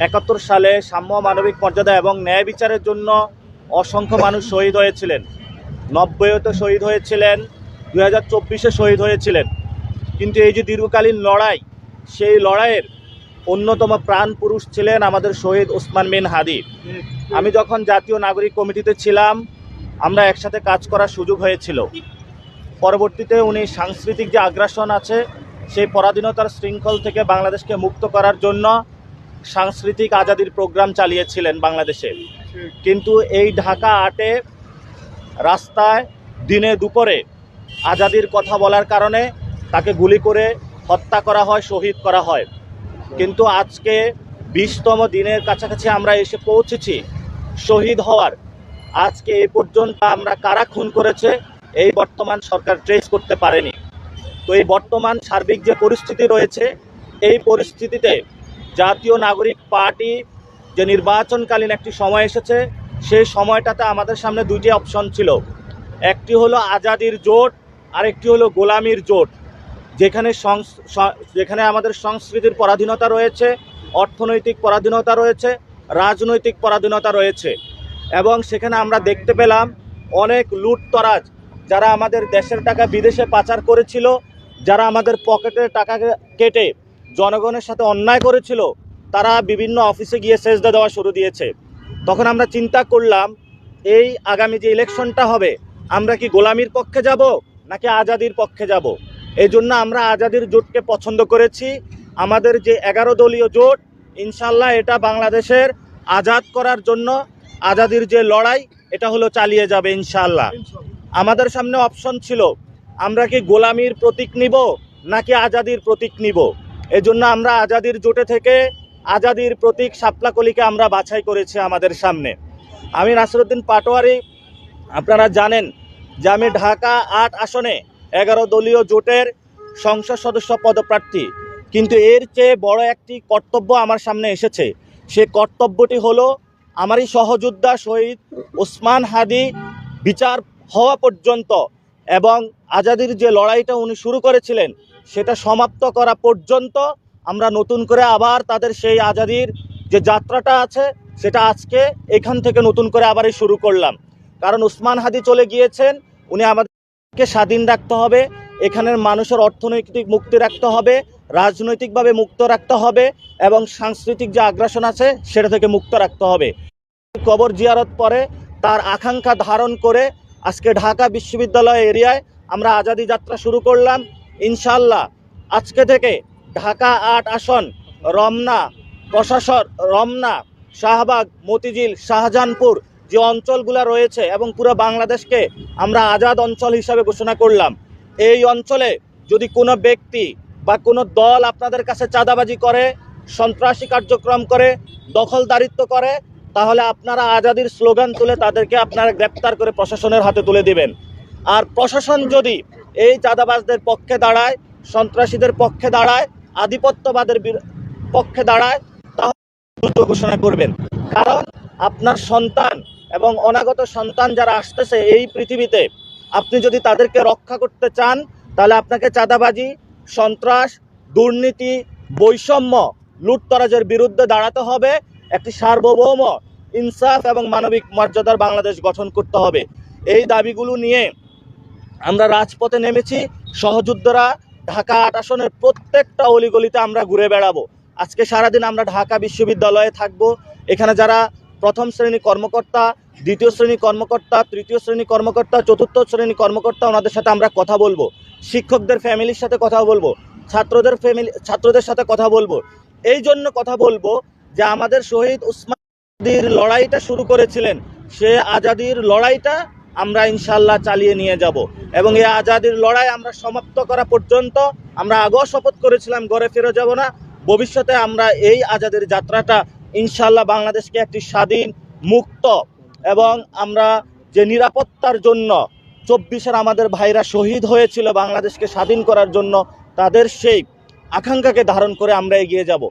71 সালে সাম্য, মানবিক মর্যাদা এবং ন্যায় বিচারের জন্য অসংখ্য মানুষ শহীদ হয়েছিলেন। 90-তে শহীদ হয়েছিলেন, 2024-এ শহীদ হয়েছিলেন। কিন্তু এই যে দীর্ঘকালীন লড়াই, সেই লড়াইয়ের অন্যতম প্রাণ পুরুষ ছিলেন আমাদের শহীদ ওসমান বিন হাদি। আমি যখন জাতীয় নাগরিক কমিটিতে ছিলাম, আমরা একসাথে কাজ করার সুযোগ হয়েছিল। পরবর্তীতে উনি সাংস্কৃতিক যে আগ্রাসন আছে, সেই পরাধীনতার শৃঙ্খল থেকে বাংলাদেশকে মুক্ত করার জন্য সাংস্কৃতিক আজাদির প্রোগ্রাম চালিয়েছিলেন বাংলাদেশে। কিন্তু এই ঢাকা 8-এ রাস্তায় দিনে দুপুরে আজাদির কথা বলার কারণে তাকে গুলি করে হত্যা করা হয়, শহীদ করা হয়। কিন্তু আজকে 20তম দিনের কাছাকাছি আমরা এসে পৌঁছেছি শহীদ হওয়ার। আজকে এ পর্যন্ত আমরা কারা খুন করেছে এই বর্তমান সরকার ট্রেস করতে পারেনি। তো এই বর্তমান সার্বিক যে পরিস্থিতি রয়েছে, এই পরিস্থিতিতে জাতীয় নাগরিক পার্টি যে নির্বাচনকালীন একটি সময় এসেছে, সেই সময়টাতে আমাদের সামনে দুটি অপশন ছিল। একটি হলো আজাদির জোট, আর একটি হলো গোলামির জোট, যেখানে আমাদের সংস্কৃতির পরাধীনতা রয়েছে, অর্থনৈতিক পরাধীনতা রয়েছে, রাজনৈতিক পরাধীনতা রয়েছে। এবং সেখানে আমরা দেখতে পেলাম অনেক লুটতরাজ, যারা আমাদের দেশের টাকা বিদেশে পাচার করেছিল, যারা আমাদের পকেটের টাকা কেটে জনগণের সাথে অন্যায় করেছিল, তারা বিভিন্ন অফিসে গিয়ে সেজদা দেওয়া শুরু দিয়েছে। তখন আমরা চিন্তা করলাম, এই আগামী যে ইলেকশনটা হবে, আমরা কি গোলামির পক্ষে যাব নাকি আজাদির পক্ষে যাব? এই জন্য আমরা আজাদির জোটকে পছন্দ করেছি। আমাদের যে 11 দলীয় জোট, ইনশাল্লাহ এটা বাংলাদেশের আজাদ করার জন্য আজাদির যে লড়াই, এটা হলো চালিয়ে যাবে ইনশাল্লাহ। আমাদের সামনে অপশন ছিল, আমরা কি গোলামির প্রতীক নিব নাকি আজাদির প্রতীক নিব। এজন্য আমরা আজাদির জোটে থেকে আজাদির প্রতীক শাপলাকলিকে আমরা বাছাই করেছি আমাদের সামনে। আমি নাসিরউদ্দিন পাটোয়ারি, আপনারা জানেন যে আমি ঢাকা 8 আসনে 11 দলীয় জোটের সংসদ সদস্য পদপ্রার্থী। কিন্তু এর চেয়ে বড় একটি কর্তব্য আমার সামনে এসেছে। সে কর্তব্যটি হলো, আমারই সহযোদ্ধা শহীদ ওসমান হাদি বিচার হওয়া পর্যন্ত এবং আজাদির যে লড়াইটা উনি শুরু করেছিলেন, সেটা সমাপ্ত করা পর্যন্ত আমরা নতুন করে আবার তাদের সেই আজাদির যে যাত্রাটা আছে, সেটা আজকে এখান থেকে নতুন করে আবারই শুরু করলাম। কারণ ওসমান হাদি চলে গিয়েছেন, উনি আমাদেরকে স্বাধীন রাখতে হবে, এখানের মানুষের অর্থনৈতিক মুক্তি রাখতে হবে, রাজনৈতিকভাবে মুক্ত রাখতে হবে এবং সাংস্কৃতিক যে আগ্রাসন আছে সেটা থেকে মুক্ত রাখতে হবে। কবর জিয়ারত পরে তার আকাঙ্ক্ষা ধারণ করে আজকে ঢাকা বিশ্ববিদ্যালয় এরিয়ায় আমরা আজাদি যাত্রা শুরু করলাম। ইনশাল্লাহ আজকে থেকে ঢাকা 8 আসন, রমনা, শাহবাগ, মতিঝিল, শাহজাহানপুর যে অঞ্চলগুলো রয়েছে এবং পুরো বাংলাদেশকে আমরা আজাদ অঞ্চল হিসাবে ঘোষণা করলাম। এই অঞ্চলে যদি কোনো ব্যক্তি বা কোনো দল আপনাদের কাছে চাঁদাবাজি করে, সন্ত্রাসী কার্যক্রম করে, দখলদারিত্ব করে, তাহলে আপনারা আজাদির স্লোগান তুলে তাদেরকে আপনারা গ্রেপ্তার করে প্রশাসনের হাতে তুলে দিবেন। আর প্রশাসন যদি এই চাঁদাবাজদের পক্ষে দাঁড়ায়, সন্ত্রাসীদের পক্ষে দাঁড়ায়, আধিপত্যবাদের পক্ষে দাঁড়ায়, তাহলে যুদ্ধ ঘোষণা করবেন। কারণ আপনার সন্তান এবং অনাগত সন্তান যারা আসতেছে এই পৃথিবীতে, আপনি যদি তাদেরকে রক্ষা করতে চান, তাহলে আপনাকে চাঁদাবাজি, সন্ত্রাস, দুর্নীতি, বৈষম্য, লুটতরাজের বিরুদ্ধে দাঁড়াতে হবে। একটি সার্বভৌম, ইনসাফ এবং মানবিক মর্যাদার বাংলাদেশ গঠন করতে হবে। এই দাবিগুলো নিয়ে আমরা রাজপথে নেমেছি। সহযোদ্ধারা ঢাকা 8 আসনের প্রত্যেকটা অলিগলিতে আমরা ঘুরে বেড়াবো। আজকে সারাদিন আমরা ঢাকা বিশ্ববিদ্যালয়ে থাকবো। এখানে যারা প্রথম শ্রেণী কর্মকর্তা, দ্বিতীয় শ্রেণী কর্মকর্তা, তৃতীয় শ্রেণী কর্মকর্তা, চতুর্থ শ্রেণী কর্মকর্তা, ওনাদের সাথে আমরা কথা বলবো। শিক্ষকদের ফ্যামিলির সাথে কথা বলবো, ছাত্রদের সাথে কথা বলবো। এই জন্য কথা বলবো যে আমাদের শহীদ ওসমান হাদির লড়াইটা শুরু করেছিলেন, সে আজাদির লড়াইটা আমরা ইনশাল্লাহ চালিয়ে নিয়ে যাব এবং এই আজাদির লড়াই আমরা সমাপ্ত করা পর্যন্ত আমরা আগেও শপথ করেছিলাম ঘরে ফিরে যাব না। ভবিষ্যতে আমরা এই আজাদির যাত্রাটা ইনশাল্লাহ বাংলাদেশকে একটি স্বাধীন, মুক্ত এবং আমরা যে নিরাপত্তার জন্য 24-এর আমাদের ভাইরা শহীদ হয়েছিল বাংলাদেশকে স্বাধীন করার জন্য, তাদের সেই আকাঙ্ক্ষাকে ধারণ করে আমরা এগিয়ে যাব।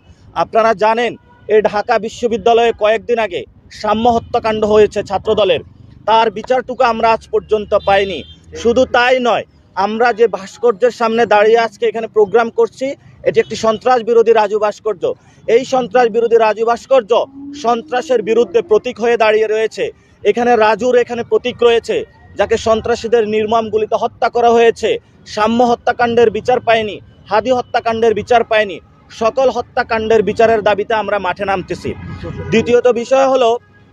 আপনারা জানেন এই ঢাকা বিশ্ববিদ্যালয়ে কয়েকদিন আগে সাম্য হত্যাকাণ্ড হয়েছে ছাত্রদলের, তার বিচারটুকু আমরা আজ পর্যন্ত পাইনি। শুধু তাই নয়, আমরা যে ভাস্কর্যের সামনে দাঁড়িয়ে আজকে এখানে প্রোগ্রাম করছি, এটি একটি সন্ত্রাস বিরোধী রাজু ভাস্কর্য। এই সন্ত্রাস বিরোধী রাজু ভাস্কর্য সন্ত্রাসের বিরুদ্ধে প্রতীক হয়ে দাঁড়িয়ে রয়েছে। এখানে রাজুর এখানে প্রতীক রয়েছে, যাকে সন্ত্রাসীদের নির্মম গুলিতে হত্যা করা হয়েছে। সাম্য হত্যাকাণ্ডের বিচার পায়নি, হাদি হত্যাকাণ্ডের বিচার পায়নি। সকল হত্যাকাণ্ডের বিচারের দাবিতে আমরা মাঠে নামতেছি। দ্বিতীয়ত বিষয় হলো,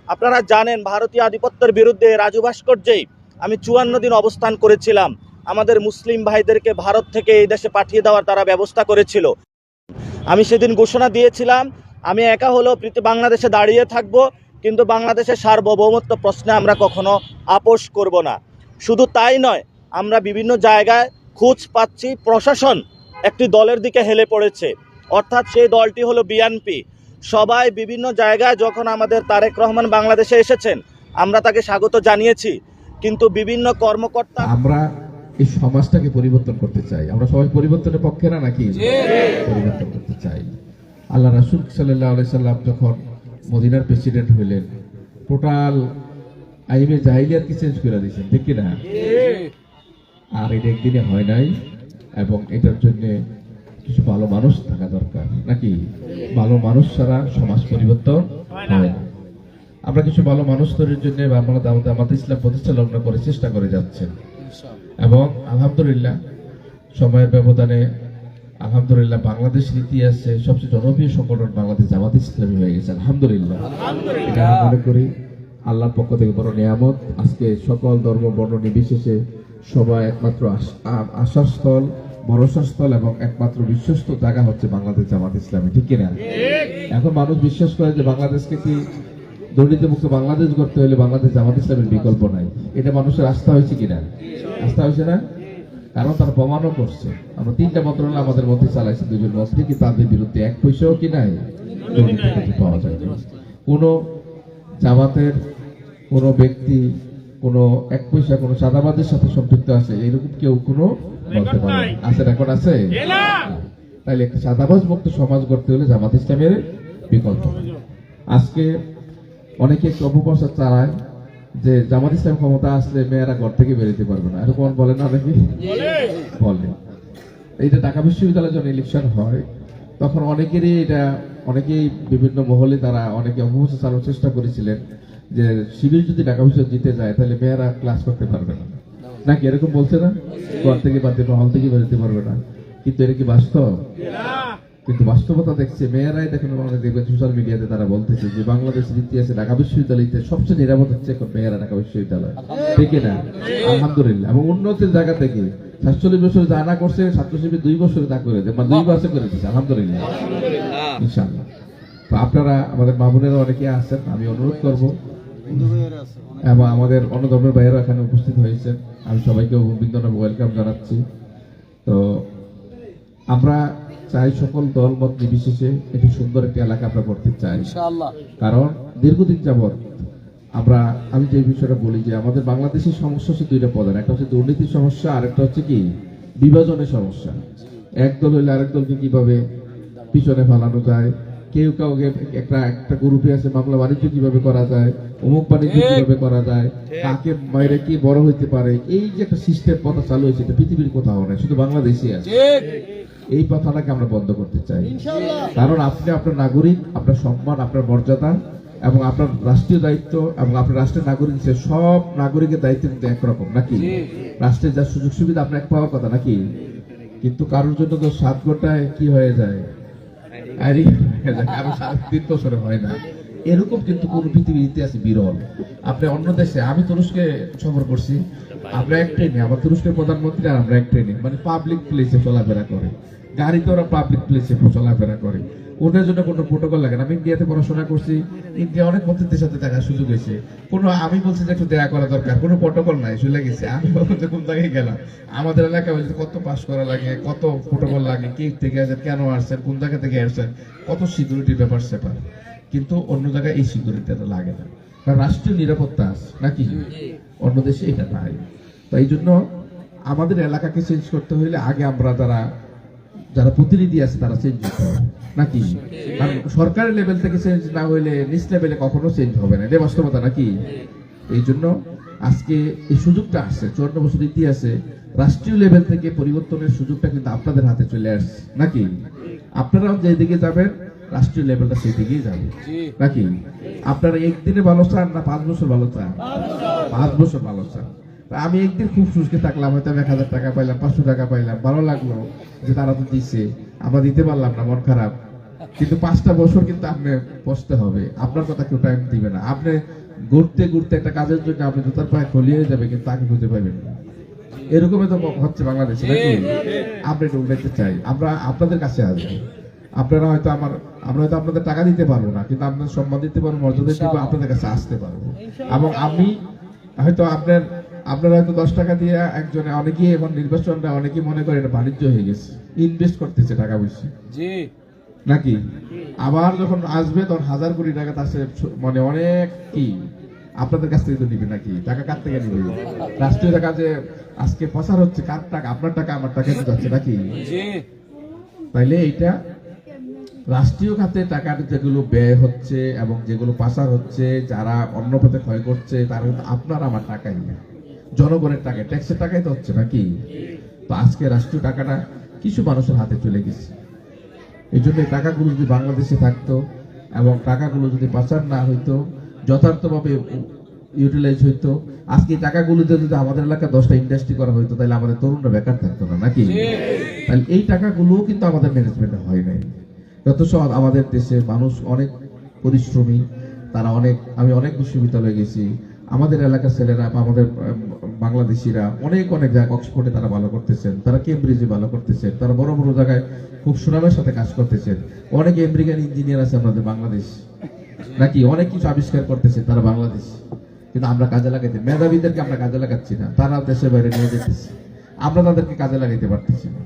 আপনারা জানেন ভারতীয় আধিপত্যের বিরুদ্ধে রাজু ভাস্কর্যেই আমি 54 দিন অবস্থান করেছিলাম। আমাদের মুসলিম ভাইদেরকে ভারত থেকে এই দেশে পাঠিয়ে দেওয়ার তারা ব্যবস্থা করেছিল। আমি সেদিন ঘোষণা দিয়েছিলাম, আমি একা হলেও বাংলাদেশে দাঁড়িয়ে থাকব, কিন্তু বাংলাদেশের সার্বভৌমত্ব প্রশ্নে আমরা কখনো আপোষ করব না। শুধু তাই নয়, আমরা বিভিন্ন জায়গায় খোঁজ পাচ্ছি প্রশাসন একটি দলের দিকে হেলে পড়েছে, অর্থাৎ সেই দলটি হলো বিএনপি। সবাই বিভিন্ন জায়গায় যখন আমাদের তারেক রহমান বাংলাদেশে এসেছেন, আমরা তাকে স্বাগত জানিয়েছি, কিন্তু বিভিন্ন কর্মকর্তা আমরা এই সমাজটাকে পরিবর্তন করতে চাই। আমরা সবাই পরিবর্তনের পক্ষে না নাকি? পরিবর্তন করতে চাই। আল্লাহ রাসূল সাল্লাল্লাহু আলাইহি সাল্লাম যখন মদিনার প্রেসিডেন্ট হইলেন, টোটাল আইমে জাহিলিয়াতকে চেঞ্জ করে দিয়েছেন, ঠিক কি না? আর এটা একদিনে হয় নাই, এবং এটার জন্য কিছু ভালো মানুষ থাকা দরকার নাকি? ভালো মানুষ ছাড়া সমাজ পরিবর্তন হয় না। আমরা কিছু ভালো মানুষ তৈরির জন্য আমাদের ইসলাম প্রতিষ্ঠা লগ্ন করে চেষ্টা করে যাচ্ছেন, এবং আলহামদুলিল্লাহ সময়ের ব্যবধানে আলহামদুলিল্লাহ বাংলাদেশের ইতিহাসে সবচেয়ে জনপ্রিয় সংগঠন বাংলাদেশ জামাত ইসলামী হয়ে গেছে। আলহামদুলিল্লাহ, এটা আমি মনে করি আল্লাহর পক্ষ থেকে বড় নিয়ামত। আজকে সকল ধর্ম বর্ণ নির্বিশেষে সবাই একমাত্র আশার স্থল, ভরসার স্থল এবং একমাত্র বিশ্বস্ত জায়গা হচ্ছে বাংলাদেশ জামাত ইসলামী, ঠিক কিনা? এখন মানুষ বিশ্বাস করে যে বাংলাদেশকে কি দুর্নীতিমুক্ত বাংলাদেশ করতে হলে বাংলাদেশ জামাত ইসলামের বিকল্প নাই। এটা মানুষের আস্থা হয়েছে কিনা? আস্থা হয়েছে না? কারণ তারা প্রমাণও করছে। আমরা 3টা মন্ত্রণালয় আমাদের মধ্যে চালাইছি, 2জন মন্ত্রী কি তাদের বিরুদ্ধে 1 পয়সাও কি নাই দুর্নীতি পাওয়া যায়। কোন জামাতের কোন ব্যক্তি কোন 1 পয়সা কোন চাঁদাবাজের সাথে সম্পৃক্ত আছে এরকম কেউ কোনো বলতে পারে আছে? রেকর্ড আছে? তাইলে একটা চাঁদাবাজ মুক্ত সমাজ করতে হলে জামাত ইসলামের বিকল্প। আজকে অনেকে একটু অপপ্রচার চালায় যে জামাত ইসলাম ক্ষমতা আসলে মেয়েরা ঘর থেকে বেরোতে পারবে না, এরকম বলে না? অনেকে বলে। এইটা ঢাকা বিশ্ববিদ্যালয়ে যখন ইলেকশন হয় তখন অনেকেই বিভিন্ন মহলে তারা অনেকে অপপ্রচার চালানোর চেষ্টা করেছিলেন যে শিবির যদি ঢাকা বিশ্ববিদ্যালয় জিতে যায় তাহলে মেয়েরা ক্লাস করতে পারবে না, নাকি এরকম বলছে না? ঘর থেকে বাদ দিয়ে হল থেকে বেরোতে পারবে না। কিন্তু এটা কি বাস্তব? কিন্তু বাস্তবতা দেখছে মেয়েরাই দেখেন, দেখবেন সোশ্যাল মিডিয়াতে তারা বলতেছে যে বাংলাদেশের ইতিহাসে ঢাকা বিশ্ববিদ্যালয়তে সবচেয়ে নিরাপদ হচ্ছে মেয়েরা ঢাকা বিশ্ববিদ্যালয়, ঠিক না? আলহামদুলিল্লাহ। এবং উন্নতির জায়গা থেকে 47 বছরে যা না করছে ছাত্রশিবির 2 বছরে তা করে দেয়, 2 বছর করে দিচ্ছে, আলহামদুলিল্লাহ, ইনশাআল্লাহ। তো আপনারা আমাদের মা বোনেরা অনেকে আছেন, আমি অনুরোধ করব, এবং আমাদের অন্য ধর্মের ভাইয়েরা এখানে উপস্থিত হয়েছেন, আমি সবাইকে অভিনন্দন ওয়েলকাম জানাচ্ছি। তো আমরা চাই সকল দল মত নির্বিশেষে একটি সুন্দর একটি এলাকা আমরা করতে চাই, কারণ দীর্ঘদিন যাবৎ আমি যে বিষয়টা বলি যে আমাদের বাংলাদেশের সমস্যা হচ্ছে 2টা প্রধান। একটা হচ্ছে দুর্নীতির সমস্যা, আরেকটা হচ্ছে কি বিভাজনের সমস্যা। এক দল হইলে আরেক দলকে কিভাবে পিছনে ফেলানো যায়, কেউ কাউকে একটা গ্রুপে আছে মামলা বাণিজ্য কিভাবে করা যায়, অমুক বাণিজ্য কিভাবে করা যায়, কাকে বাইরে কি বড় হইতে পারে, এই যে একটা সিস্টেম পথা চালু হয়েছে এটা পৃথিবীর কোথাও নাই, শুধু বাংলাদেশে আছে। এই কথাটাকে আমরা বন্ধ করতে চাই, কারণ আপনি আপনার নাগরিক, আপনার সম্মান, আপনার মর্যাদা এবং আপনার রাষ্ট্রীয় দায়িত্ব এবং আপনার রাষ্ট্রের নাগরিক, সব নাগরিকের দায়িত্ব কিন্তু একরকম নাকি? রাষ্ট্রের যা সুযোগ সুবিধা আপনার এক পাওয়ার কথা নাকি? কিন্তু কারোর জন্য তো 7 ঘন্টায় কি হয়ে যায়, আরে 3 বছরে হয় না। এরকম কিন্তু কোন পৃথিবীর ইতিহাসে বিরল। আপনি অন্য দেশে, আমি তুরস্কে সফর করছি, আমরা এক ট্রেনে, আমার তুরস্কের প্রধানমন্ত্রী আর আমরা এক ট্রেনে, মানে পাবলিক প্লেসে চলাফেরা করে, গাড়িতে ওরা পাবলিক প্লেসে চলাফেরা করে, ওদের জন্য কোনো প্রোটোকল লাগে না। আমি ইন্ডিয়াতে পড়াশোনা করছি, ইন্ডিয়া অনেক মন্ত্রীদের সাথে দেখার সুযোগ হয়েছে, আমি বলছি যে একটু দেখা করা দরকার, কোনো প্রোটোকল নাই, চলে গেছে। আমি বলছি কোন জায়গায় গেলাম, আমাদের এলাকায় বলছে কত পাস করা লাগে, কত প্রোটোকল লাগে, কে থেকে আসেন, কেন আসছেন, কোন জায়গা থেকে আসছেন, কত সিকিউরিটির ব্যাপার স্যাপার। কিন্তু অন্য জায়গায় এই সিকিউরিটিটা লাগে না, কারণ রাষ্ট্রীয় নিরাপত্তা আছে নাকি? অন্য দেশে এটা নাই। তো এই জন্য আমাদের এলাকাকে চেঞ্জ করতে হলে আগে আমরা যারা প্রতিনিধি আছে তারা চেঞ্জ করতে হবে নাকি? কারণ সরকারের লেভেল থেকে চেঞ্জ না হইলে নিচ লেভেলে কখনো চেঞ্জ হবে না, এটা বাস্তবতা নাকি? এই জন্য আজকে এই সুযোগটা আসছে, 54 বছর ইতিহাসে রাষ্ট্রীয় লেভেল থেকে পরিবর্তনের সুযোগটা কিন্তু আপনাদের হাতে চলে আসছে নাকি? আপনারাও যেদিকে যাবেন রাষ্ট্রীয় লেভেলটা সেই দিকেই যাবে নাকি? আপনারা একদিনে ভালো চান না 5 বছর ভালো চান? 5 বছর ভালো চান। তা আমি একদিন খুব সুস্থ থাকলাম, হয়তো আমি 1000 টাকা পাইলাম, 500 টাকা পাইলাম, ভালো লাগলো যে তারা তো দিচ্ছে, আমরা দিতে পারলাম না, মন খারাপ। কিন্তু 5টা বছর কিন্তু আপনি বসতে হবে, আপনার কথা কেউ টাইম দিবে না। আপনি ঘুরতে ঘুরতে একটা কাজের জন্য আপনি জুতার পায়ে খলিয়ে যাবে, কিন্তু তাকে খুঁজে পাবেন না। এরকমই তো হচ্ছে বাংলাদেশে নাকি? আমরা এটা উল্লেখতে চাই, আমরা আপনাদের কাছে আসবো। আপনারা হয়তো আমরা হয়তো আপনাদের টাকা দিতে পারবো না, কিন্তু আপনাদের সম্মান দিতে পারবো, মর্যাদা দিব, আপনাদের কাছে আসতে পারবো। এবং আমি হয়তো আপনারা হয়তো 10 টাকা দিয়ে একজনে, অনেকেই এখন নির্বাচনটা অনেকেই মনে করে এটা বাণিজ্য হয়ে গেছে, ইনভেস্ট করতেছে টাকা পয়সা নাকি? আবার যখন আসবে তখন 1000 কোটি টাকা তার মানে অনেক কি আপনাদের কাছ থেকে তো নিবে নাকি? টাকা কার থেকে নিবে? রাষ্ট্রীয় টাকা যে আজকে প্রচার হচ্ছে, কার টাকা? আপনার টাকা আমার টাকা যাচ্ছে নাকি? তাইলে এইটা রাষ্ট্রীয় খাতে টাকা যেগুলো ব্যয় হচ্ছে এবং যেগুলো পাচার হচ্ছে, যারা অন্য পথে ক্ষয় করছে, তারা কিন্তু আপনার আমার টাকাই না, জনগণের টাকায়, ট্যাক্সের টাকাই তো হচ্ছে নাকি? তো আজকে রাষ্ট্রীয় টাকাটা কিছু মানুষের হাতে চলে গেছে। এই জন্য এই টাকাগুলো যদি বাংলাদেশে থাকতো এবং টাকাগুলো যদি পাচার না হইতো, যথার্থভাবে ইউটিলাইজ হইতো, আজকে এই টাকাগুলোতে যদি আমাদের এলাকায় 10টা ইন্ডাস্ট্রি করা হইতো, তাহলে আমাদের তরুণরা বেকার থাকতো না নাকি? তাহলে এই টাকাগুলো কিন্তু আমাদের ম্যানেজমেন্টে হয় নাই। যথেষ্ট আমাদের দেশের মানুষ অনেক পরিশ্রমী, তারা আমি অনেক বিশ্ববিদ্যালয়ে গেছি, আমাদের এলাকার ছেলেরা বা আমাদের বাংলাদেশিরা অনেক জায়গায়, অক্সফোর্ডে তারা ভালো করতেছেন, তারা কেমব্রিজে ভালো করতেছেন, তারা বড় বড় জায়গায় খুব সুনামের সাথে কাজ করতেছেন। অনেক আমেরিকান ইঞ্জিনিয়ার আছে আমাদের বাংলাদেশ নাকি? অনেক কিছু আবিষ্কার করতেছে তারা বাংলাদেশ, কিন্তু আমরা কাজে লাগাইতে, মেধাবীদেরকে আমরা কাজে লাগাচ্ছি না, তারা দেশের বাইরে নিয়ে যেতেছে, আমরা তাদেরকে কাজে লাগাইতে পারতেছি না।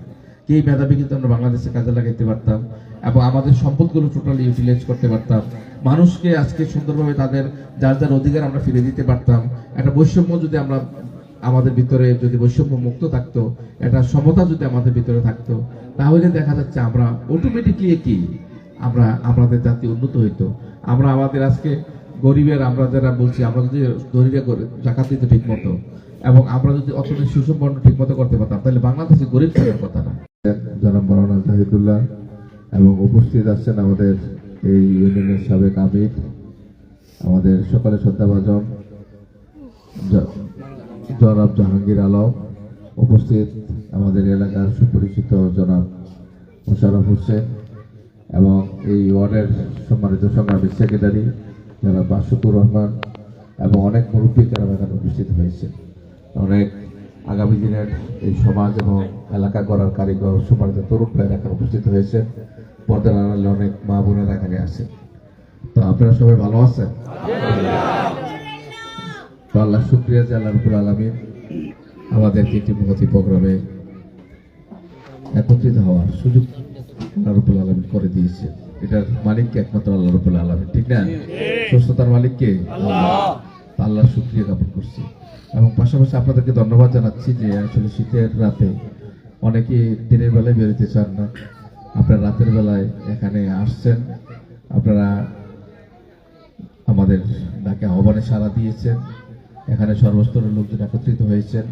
এই মেধাবী কিন্তু আমরা বাংলাদেশে কাজে লাগাইতে পারতাম এবং আমাদের সম্পদগুলো টোটালি ইউটিলাইজ করতে পারতাম, মানুষকে আজকে সুন্দরভাবে তাদের যার যার অধিকার আমরা ফিরে দিতে পারতাম। একটা বৈষম্য যদি আমাদের ভিতরে যদি বৈষম্য মুক্ত থাকতো, একটা সমতা যদি আমাদের ভিতরে থাকতো, তাহলে দেখা যাচ্ছে আমরা অটোমেটিকলি কি আমাদের জাতি উন্নত হইতো। আমরা আমাদের আজকে গরিবের, আমরা যারা বলছি, আমরা যদি ধনীরা জাকাত দিতে ঠিক মতো এবং আমরা যদি অর্থনৈতিক সুসম্পন্ন ঠিক মতো করতে পারতাম, তাহলে বাংলাদেশে গরিব থাকার কথা না। জনাব মাওলানা জাহিদুল্লাহ এবং উপস্থিত আছেন আমাদের এই ইউনিয়নের সাবেক আমির, আমাদের সকলে শ্রদ্ধাভাজন জনাব জাহাঙ্গীর আলম, উপস্থিত আমাদের এলাকার সুপরিচিত জনাব মোশাররফ হোসেন এবং এই ওয়ার্ডের সম্মানিত সংগ্রামী সেক্রেটারি জনাব বাসুকুর রহমান এবং অনেক মুরব্বী যারা এখানে উপস্থিত হয়েছে, অনেক আগামী দিনের এই সমাজ এবং এলাকা গড়ার কারিগর সম্মানিত তরুণ ভাইয়েরা এখানে উপস্থিত হয়েছে, পর্দার আড়ালে অনেক মা বোনেরা এখানে আছে। তো আপনারা সবাই ভালো আছেন? তো আল্লাহ শুকরিয়া যে আল্লাহ রাব্বুল আলামিন আমাদেরকে একটি মহতি প্রোগ্রামে একত্রিত হওয়ার সুযোগ আল্লাহ রাব্বুল আলামিন করে দিয়েছে। এটার মালিককে একমাত্র আল্লাহ রাব্বুল আলামিন, ঠিক না? সুস্থতার মালিককে আল্লাহ শুকরিয়া জ্ঞাপন করছি এবং পাশাপাশি আপনাদেরকে ধন্যবাদ জানাচ্ছি যে আসলে শীতের রাতে অনেকে দিনের বেলায় বেরোতে চান না, আপনারা রাতের বেলায় এখানে আসছেন, আপনারা আমাদের ডাকে আহ্বানে সাড়া দিয়েছেন, এখানে সর্বস্তরের লোকজন একত্রিত হয়েছেন।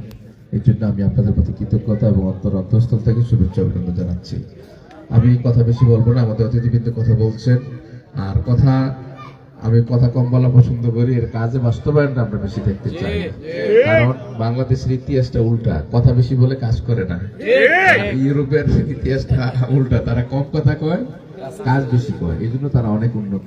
এই জন্য আমি আপনাদের প্রতি কৃতজ্ঞতা এবং অন্তঃস্থল থেকে শুভেচ্ছা অভিনন্দন জানাচ্ছি। আমি কথা বেশি বলবো না, আমাদের অতিথিবৃন্দ কথা বলছেন, আর আমি কথা কম বলা পছন্দ করি, এর কাজে বাস্তবায়নটা আমরা বেশি দেখতে চাই, কারণ বাংলাদেশের ইতিহাসটা উল্টা, কথা বেশি বলে কাজ করে না। ইউরোপের ইতিহাসটা উল্টা, তারা কম কথা কয়, কাজ বেশি কয়, এই জন্য তারা অনেক উন্নত।